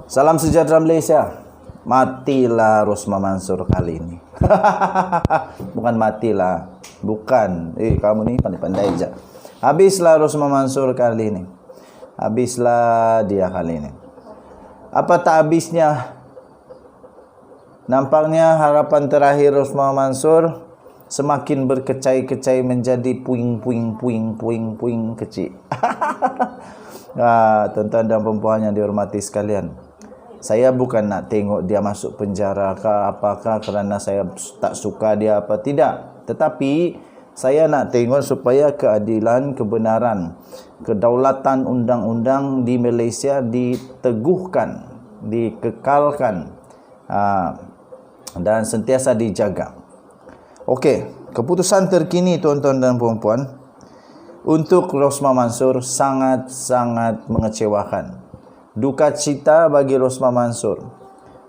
Salam sejahtera Malaysia. Matilah Rosmah Mansur kali ini. Bukan matilah. Bukan. Kamu ni pandai-pandai aja. Habislah Rosmah Mansur kali ini. Habislah dia kali ini. Apa tak habisnya? Nampaknya harapan terakhir Rosmah Mansur semakin berkecai-kecai menjadi puing kecil. Tuan-tuan dan puan yang dihormati sekalian, saya bukan nak tengok dia masuk penjara ke apakah kerana saya tak suka dia apa tidak, tetapi saya nak tengok supaya keadilan, kebenaran, kedaulatan undang-undang di Malaysia diteguhkan, dikekalkan dan sentiasa dijaga. Okey, keputusan terkini tuan-tuan dan puan-puan untuk Rosmah Mansur sangat-sangat mengecewakan. Duka cita bagi Rosmah Mansur.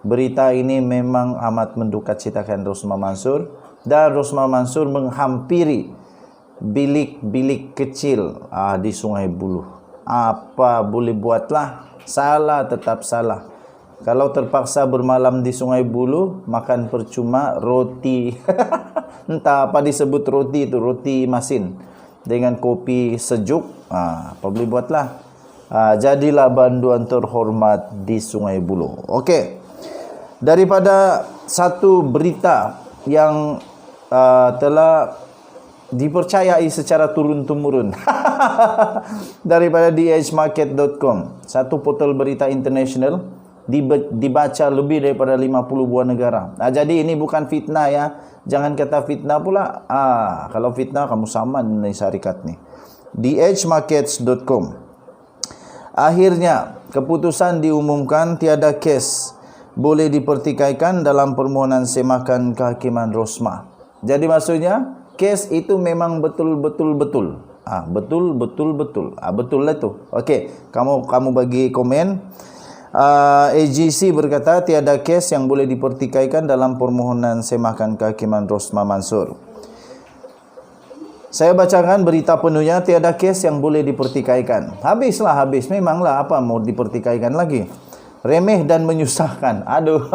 Berita ini memang amat mendukacitakan Rosmah Mansur, dan Rosmah Mansur menghampiri bilik-bilik kecil di Sungai Buloh. Apa boleh buatlah, salah tetap salah. Kalau terpaksa bermalam di Sungai Buloh, makan percuma roti. Entah apa disebut roti itu, roti masin dengan kopi sejuk. Apa boleh buatlah. Jadilah banduan terhormat di Sungai Buloh. Okey. Daripada satu berita yang telah dipercayai secara turun-temurun daripada dhmarket.com, satu portal berita international, dibaca lebih daripada 50 buah negara. Jadi ini bukan fitnah ya. Jangan kata fitnah pula. Kalau fitnah kamu saman ni syarikat ni. dhmarkets.com. Akhirnya keputusan diumumkan tiada kes boleh dipertikaikan dalam permohonan semakan kehakiman Rosmah. Jadi maksudnya kes itu memang betul-betul. Betul lah tu. Okey, kamu bagi komen. AGC berkata tiada kes yang boleh dipertikaikan dalam permohonan semakan kehakiman Rosmah Mansur. Saya bacakan berita penuhnya. Tiada kes yang boleh dipertikaikan. Habis. Memanglah apa mau dipertikaikan lagi. Remeh dan menyusahkan. Aduh.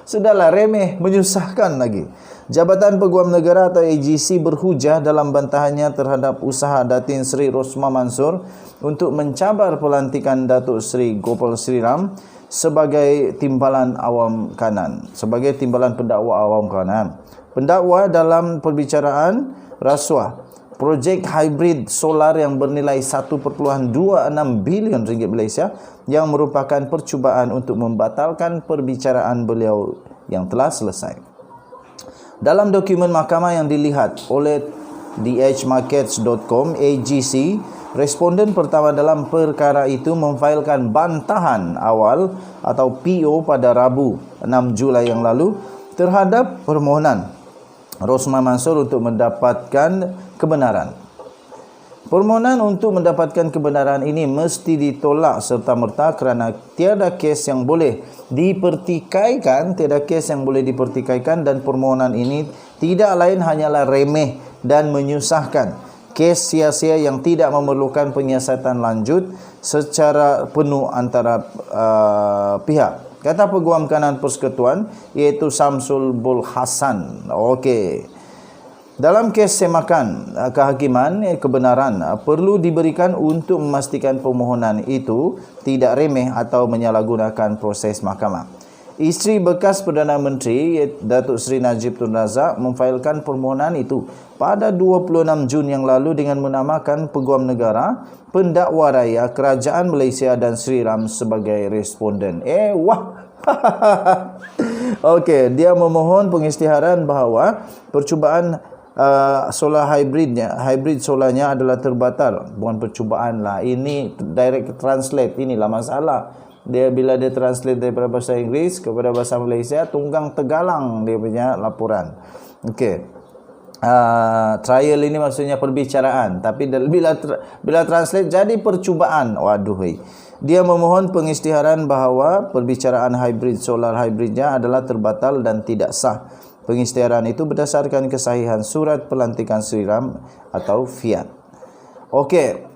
Sudahlah, remeh, menyusahkan lagi. Jabatan Peguam Negara atau AGC berhujah dalam bantahannya terhadap usaha Datin Seri Rosmah Mansur untuk mencabar pelantikan Datuk Seri Gopal Sri Ram sebagai timbalan awam kanan, sebagai timbalan pendakwa awam kanan. Pendakwa dalam perbicaraan rasuah projek hybrid solar yang bernilai 1.26 bilion ringgit Malaysia yang merupakan percubaan untuk membatalkan perbicaraan beliau yang telah selesai. Dalam dokumen mahkamah yang dilihat oleh dhmarkets.com, AGC, responden pertama dalam perkara itu memfailkan bantahan awal atau PO pada Rabu 6 Julai yang lalu terhadap permohonan Rosmah Mansur untuk mendapatkan kebenaran. Permohonan untuk mendapatkan kebenaran ini mesti ditolak serta-merta kerana tiada kes yang boleh dipertikaikan, dan permohonan ini tidak lain hanyalah remeh dan menyusahkan. Kes sia-sia yang tidak memerlukan penyiasatan lanjut secara penuh antara pihak. Kata Peguam Kanan Persekutuan iaitu Samsul Bul Hasan. Okey. Dalam kes semakan kehakiman kebenaran perlu diberikan untuk memastikan permohonan itu tidak remeh atau menyalahgunakan proses mahkamah. Isteri bekas Perdana Menteri Datuk Seri Najib Tun Razak memfailkan permohonan itu pada 26 Jun yang lalu dengan menamakan Peguam Negara, Pendakwa Raya, Kerajaan Malaysia dan Sri Ram sebagai responden. Okey, dia memohon pengisytiharan bahawa percubaan solar hybrid solarnya adalah terbatal. Bukan percubaan lah, ini direct translate, inilah masalah. Bila dia translate daripada bahasa Inggeris kepada bahasa Malaysia, tunggang tegalang dia punya laporan. Okey. Trial ini maksudnya perbicaraan, tapi bila translate jadi percubaan. Waduh. Dia memohon pengisytiharan bahawa perbicaraan solar hybridnya adalah terbatal dan tidak sah. Pengisytiharan itu berdasarkan kesahihan surat pelantikan Sri Ram atau fiat. Okey,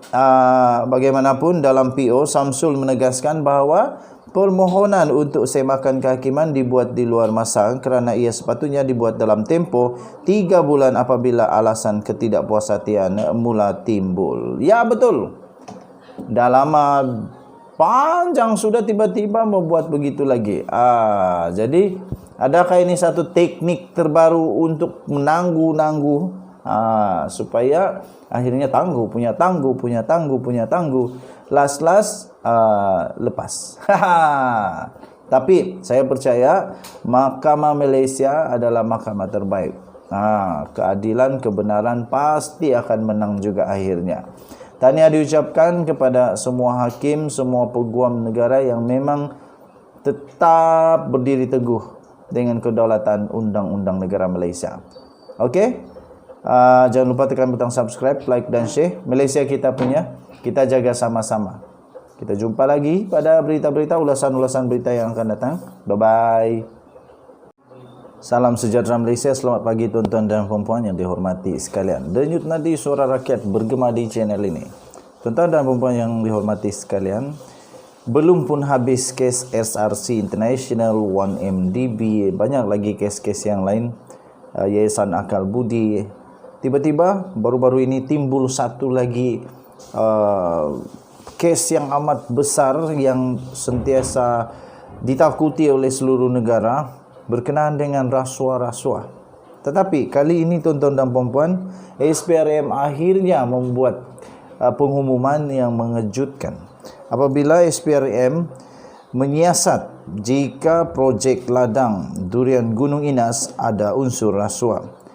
bagaimanapun dalam PO, Samsul menegaskan bahawa permohonan untuk semakan kehakiman dibuat di luar masa kerana ia sepatutnya dibuat dalam tempoh 3 bulan apabila alasan ketidakpuasatian mula timbul. Ya, betul. Dah lama panjang sudah tiba-tiba membuat begitu lagi. Jadi adakah ini satu teknik terbaru untuk menangguh-nangguh supaya akhirnya tangguh, punya tangguh, last lepas. Tapi saya percaya Mahkamah Malaysia adalah mahkamah terbaik. Keadilan, kebenaran pasti akan menang juga akhirnya. Tahniah diucapkan kepada semua hakim, semua peguam negara yang memang tetap berdiri teguh dengan kedaulatan undang-undang negara Malaysia. Okey? Jangan lupa tekan butang subscribe, like dan share. Malaysia kita punya, kita jaga sama-sama. Kita jumpa lagi pada berita-berita, ulasan-ulasan berita yang akan datang. Bye-bye. Salam sejahtera Malaysia. Selamat pagi tuan-tuan dan puan-puan yang dihormati sekalian. Denyut nadi suara rakyat bergema di channel ini. Tuan-tuan dan puan-puan yang dihormati sekalian, belum pun habis kes SRC International 1MDB, banyak lagi kes-kes yang lain, Yayasan Akal Budi. Tiba-tiba baru-baru ini timbul satu lagi kes yang amat besar yang sentiasa ditakuti oleh seluruh negara berkenaan dengan rasuah-rasuah. Tetapi kali ini tuan-tuan dan puan-puan, SPRM akhirnya membuat pengumuman yang mengejutkan. Apabila SPRM menyiasat jika projek ladang durian Gunung Inas ada unsur rasuah.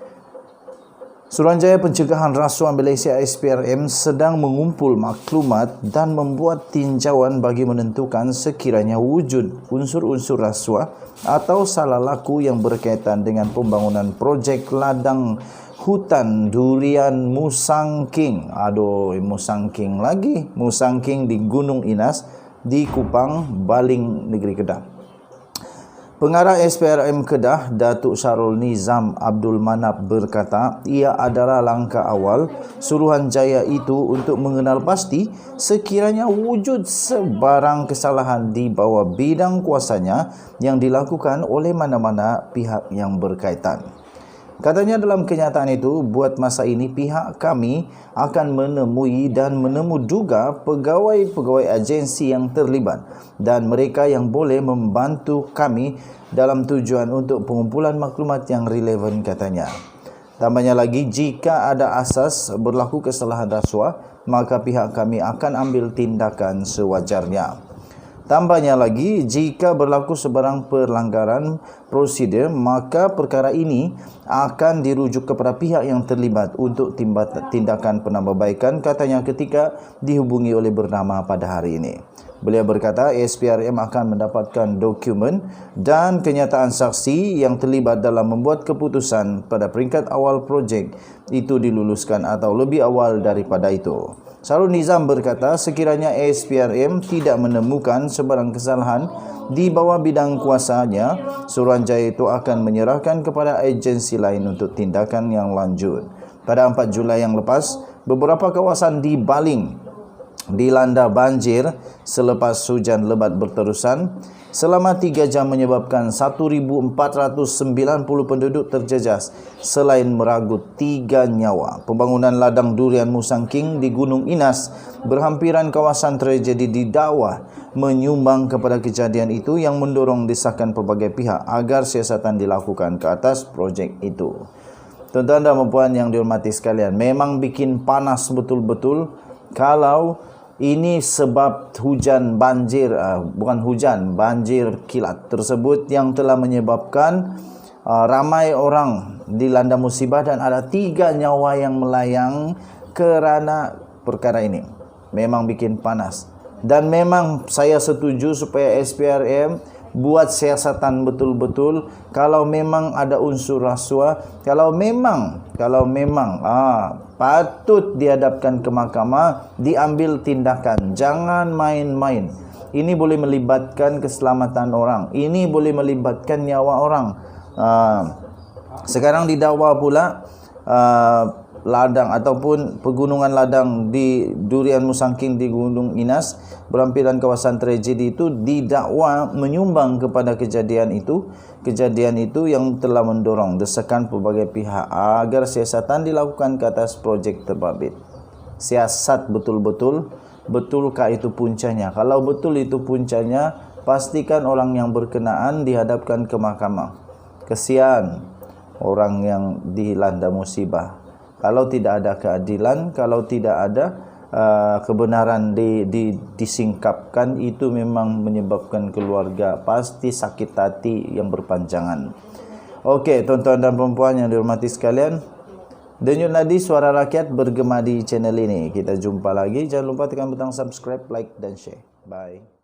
Suruhanjaya Pencegahan Rasuah Malaysia SPRM sedang mengumpul maklumat dan membuat tinjauan bagi menentukan sekiranya wujud unsur-unsur rasuah atau salah laku yang berkaitan dengan pembangunan projek ladang hutan durian Musangking. Musangking lagi. Musangking di Gunung Inas di Kupang, Baling, Negeri Kedah. Pengarah SPRM Kedah, Datuk Syarul Nizam Abdul Manap berkata, ia adalah langkah awal Suruhanjaya itu untuk mengenal pasti sekiranya wujud sebarang kesalahan di bawah bidang kuasanya yang dilakukan oleh mana-mana pihak yang berkaitan. Katanya dalam kenyataan itu, buat masa ini pihak kami akan menemui dan menemu juga pegawai-pegawai agensi yang terlibat dan mereka yang boleh membantu kami dalam tujuan untuk pengumpulan maklumat yang relevan, katanya. Tambahnya lagi, jika ada asas berlaku kesalahan rasuah, maka pihak kami akan ambil tindakan sewajarnya. Tambahnya lagi, jika berlaku sebarang pelanggaran prosedur, maka perkara ini akan dirujuk kepada pihak yang terlibat untuk tindakan penambahbaikan, katanya ketika dihubungi oleh bernama pada hari ini. Beliau berkata SPRM akan mendapatkan dokumen dan kenyataan saksi yang terlibat dalam membuat keputusan pada peringkat awal projek itu diluluskan atau lebih awal daripada itu. Syarul Nizam berkata sekiranya SPRM tidak menemukan sebarang kesalahan di bawah bidang kuasanya, Suruhanjaya itu akan menyerahkan kepada agensi lain untuk tindakan yang lanjut. Pada 4 Julai yang lepas, beberapa kawasan di Baling dilanda banjir selepas hujan lebat berterusan selama 3 jam menyebabkan 1,490 penduduk terjejas selain meragut 3 nyawa. Pembangunan ladang durian Musangking di Gunung Inas berhampiran kawasan tragedi di Dawah menyumbang kepada kejadian itu yang mendorong desakan pelbagai pihak agar siasatan dilakukan ke atas projek itu. Tuan-tuan dan puan yang dihormati sekalian, memang bikin panas betul-betul kalau ini sebab hujan banjir, banjir kilat tersebut yang telah menyebabkan ramai orang dilanda musibah dan ada 3 nyawa yang melayang kerana perkara ini. Memang bikin panas. Dan memang saya setuju supaya SPRM buat siasatan betul-betul kalau memang ada unsur rasuah, kalau memang patut dihadapkan ke mahkamah, diambil tindakan. Jangan main-main. Ini boleh melibatkan keselamatan orang. Ini boleh melibatkan nyawa orang. Sekarang didakwa pula ladang ataupun pegunungan ladang di Durian Musangking di Gunung Inas berhampiran kawasan tragedi itu didakwa menyumbang kepada kejadian itu yang telah mendorong desakan pelbagai pihak agar siasatan dilakukan ke atas projek terbabit. Siasat betul-betul, betulkah itu puncanya? Kalau betul itu puncanya, pastikan orang yang berkenaan dihadapkan ke mahkamah. Kesian orang yang dilanda musibah. Kalau tidak ada keadilan, kalau tidak ada kebenaran disingkapkan, itu memang menyebabkan keluarga pasti sakit hati yang berpanjangan. Okey, tuan-tuan dan puan-puan yang dihormati sekalian, Denyut Nadi Suara Rakyat bergema di channel ini. Kita jumpa lagi. Jangan lupa tekan butang subscribe, like dan share. Bye.